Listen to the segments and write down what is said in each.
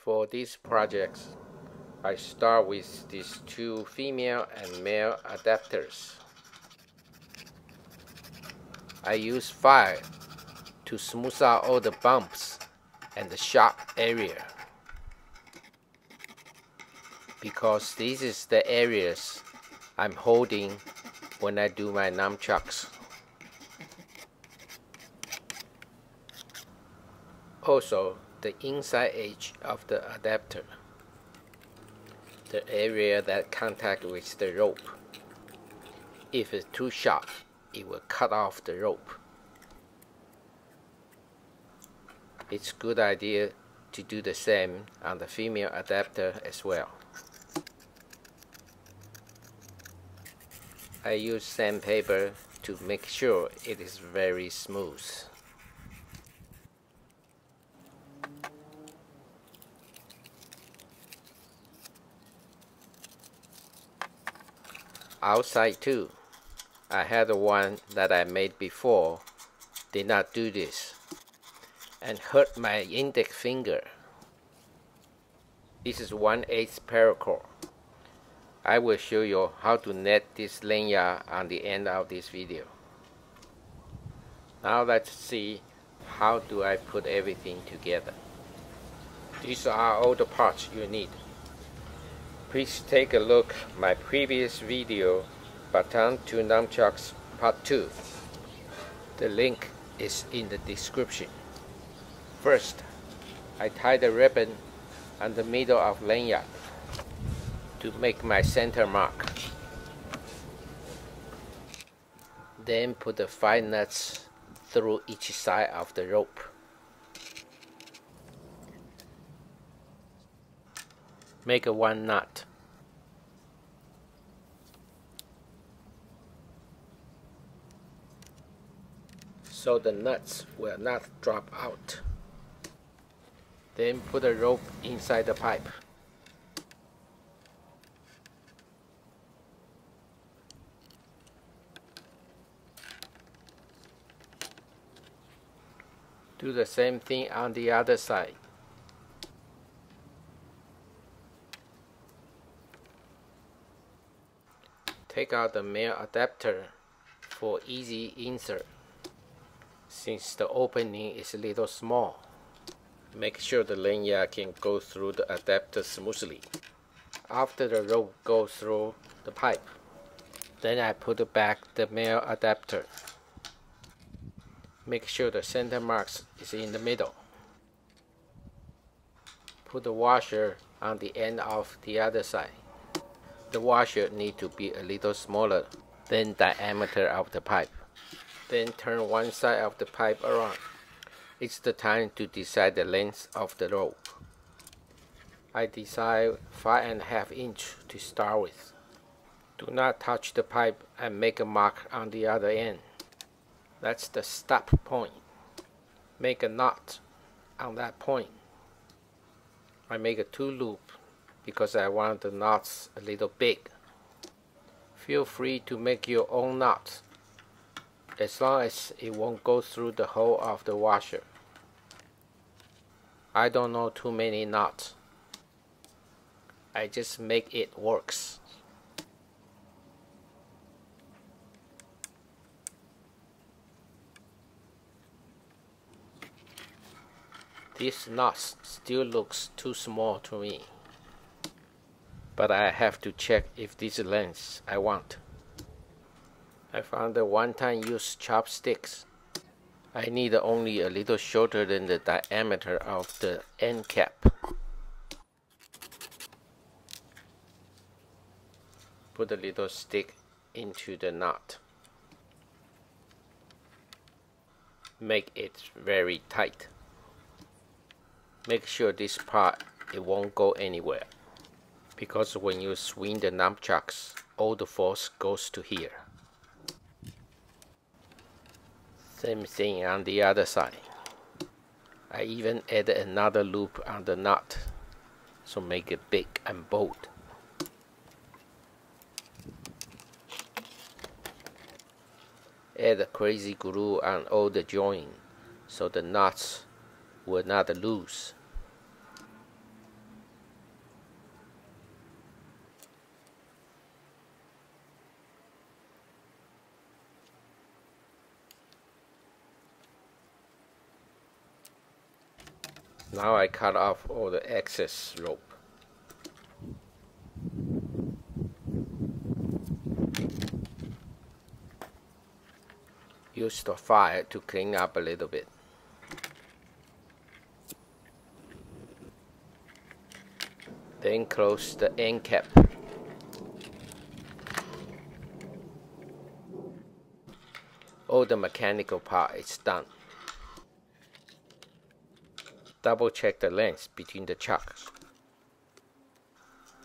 For these projects, I start with these two female and male adapters. I use file to smooth out all the bumps and the sharp area, because this is the areas I'm holding when I do my nunchucks. Also, the inside edge of the adapter, the area that contact with the rope. If it's too sharp, it will cut off the rope. It's a good idea to do the same on the female adapter as well. I use sandpaper to make sure it is very smooth. Outside too, I had one that I made before, did not do this, and hurt my index finger. This is 1/8 paracord. I will show you how to net this lanyard on the end of this video. Now let's see how do I put everything together. These are all the parts you need. Please take a look at my previous video, Baton to Nunchucks Part 2. The link is in the description. First, I tie the ribbon on the middle of lanyard to make my center mark. Then put the 5 nuts through each side of the rope. Make a 1 knot. So the nuts will not drop out. Then put the rope inside the pipe. Do the same thing on the other side. Take out the male adapter for easy insert, since the opening is a little small. Make sure the lanyard can go through the adapter smoothly. After the rope goes through the pipe, then I put back the male adapter. Make sure the center marks is in the middle. Put the washer on the end of the other side. The washer needs to be a little smaller than diameter of the pipe. Then turn one side of the pipe around. It's the time to decide the length of the rope. I decide 5.5 inches to start with. Do not touch the pipe and make a mark on the other end. That's the stop point. Make a knot on that point. I make a 2 loop because I want the knots a little big. Feel free to make your own knots, as long as it won't go through the hole of the washer. I don't know too many knots. I just make it works. This knot still looks too small to me, but I have to check if this length I want. I found the one-time use chopsticks. I need only a little shorter than the diameter of the end cap. Put a little stick into the knot. Make it very tight. Make sure this part, it won't go anywhere, because when you swing the nunchucks, all the force goes to here. Same thing on the other side. I even added another loop on the knot, so make it big and bold. Add crazy glue on all the joint so the knots will not loose. Now I cut off all the excess rope. Use the file to clean up a little bit. Then close the end cap. All the mechanical part is done. Double check the length between the chucks.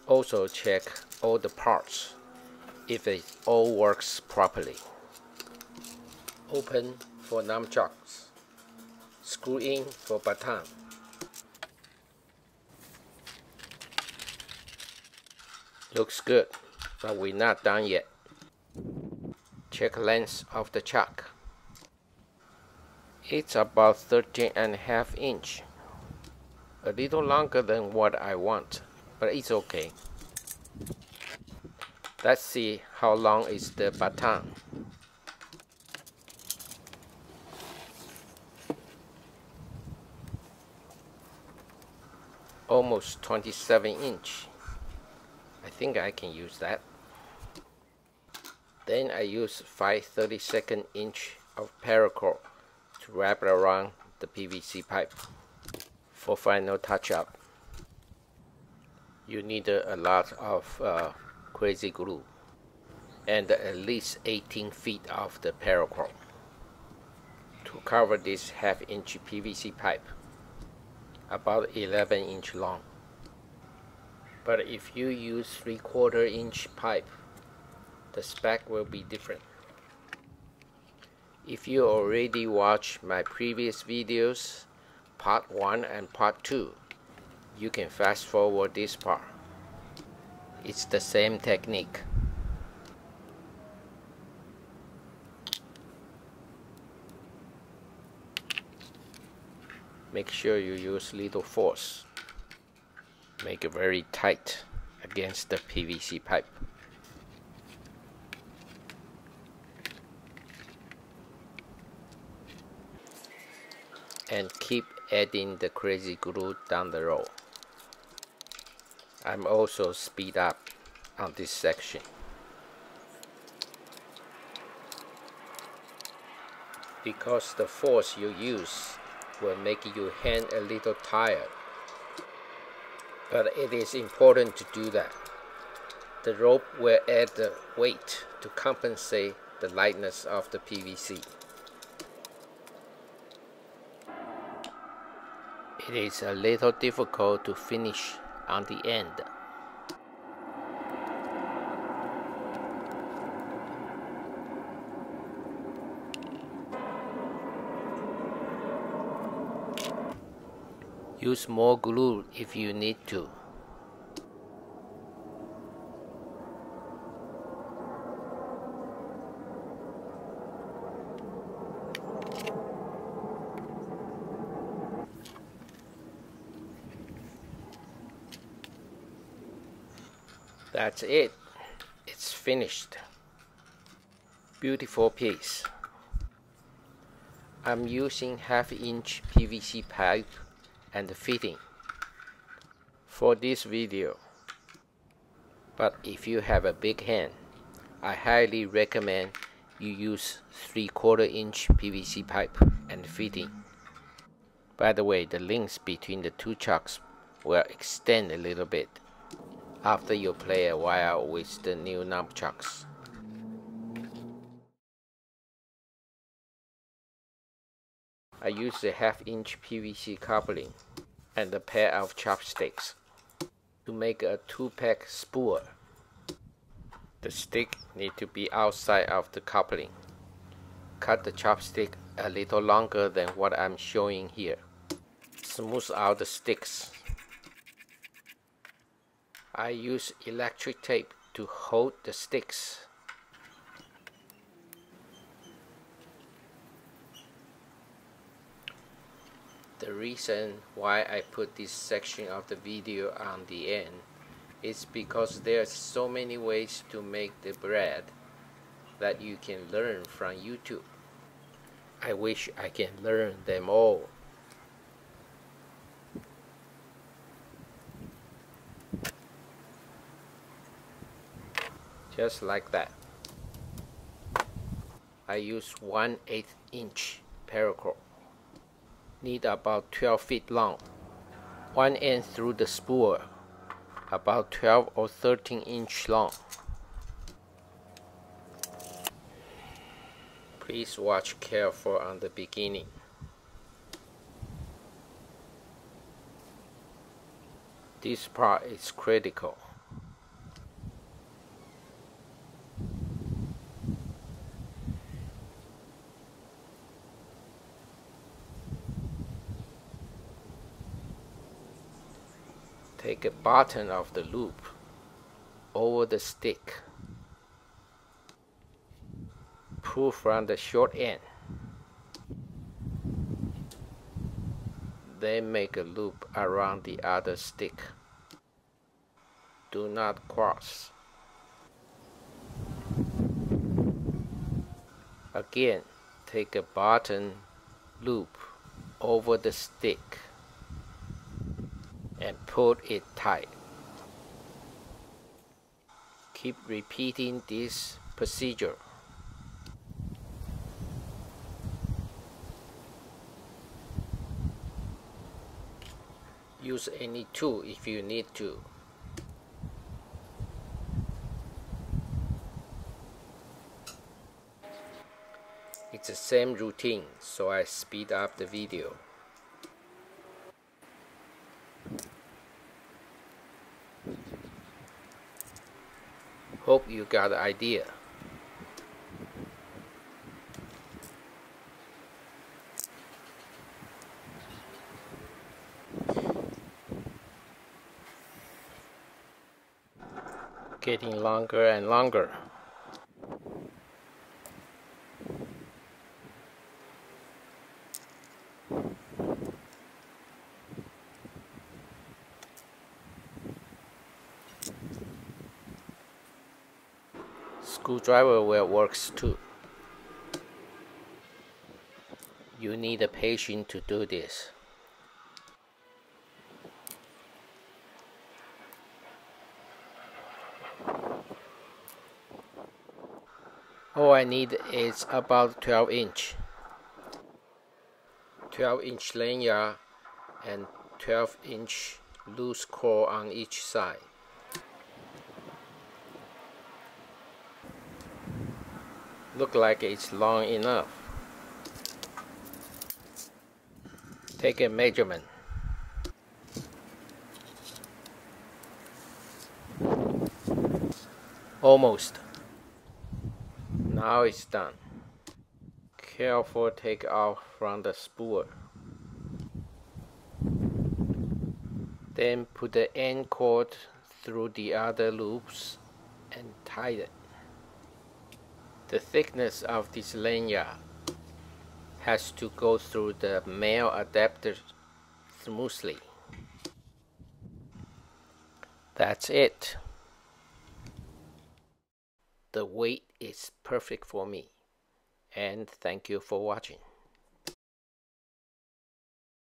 Also check all the parts if it all works properly. Open for nunchucks. Screw in for baton. Looks good, but we're not done yet. Check length of the chuck. It's about 13.5 inches. A little longer than what I want, but it's okay. Let's see how long is the baton. Almost 27 inches. I think I can use that. Then I use 5/32 inch of paracord to wrap it around the PVC pipe. For final touch-up, you need a lot of crazy glue and at least 18 feet of the paracord to cover this half-inch PVC pipe, about 11 inch long. But if you use 3/4 inch pipe, the spec will be different. If you already watched my previous videos, part 1 and part 2, you can fast forward this part. It's the same technique. Make sure you use little force. Make it very tight against the PVC pipe. And keep adding the crazy glue down the road. I'm also speed up on this section. Because the force you use will make your hand a little tired. But it is important to do that. The rope will add the weight to compensate the lightness of the PVC. It is a little difficult to finish on the end. Use more glue if you need to. That's it. It's finished. Beautiful piece. I'm using half-inch PVC pipe and fitting for this video. But if you have a big hand, I highly recommend you use 3/4 inch PVC pipe and fitting. By the way, the links between the two chucks will extend a little bit after you play a while with the new nunchucks. I use a half-inch PVC coupling and a pair of chopsticks to make a 2-pack spool. The stick need to be outside of the coupling. Cut the chopstick a little longer than what I'm showing here. Smooth out the sticks. I use electric tape to hold the sticks. The reason why I put this section of the video on the end is because there's so many ways to make the bread that you can learn from YouTube. I wish I can learn them all. just like that. I use 1/8 inch paracord. Need about 12 feet long. One end through the spool, about 12 or 13 inch long. Please watch careful on the beginning. This part is critical. Take a bottom of the loop over the stick. Pull from the short end. Then make a loop around the other stick. Do not cross. Again, take a bottom loop over the stick and pull it tight. Keep repeating this procedure. Use any tool if you need to. It's the same routine, so I speed up the video. Hope you got the idea. Getting longer and longer. Screwdriver will works too. You need a patience to do this. All I need is about 12 inch. 12 inch lanyard and 12 inch loose core on each side. Look like it's long enough. Take a measurement. Almost. Now it's done. Careful take off from the spool. Then put the end cord through the other loops and tighten. The thickness of this lanyard has to go through the male adapter smoothly. That's it. The weight is perfect for me, and thank you for watching.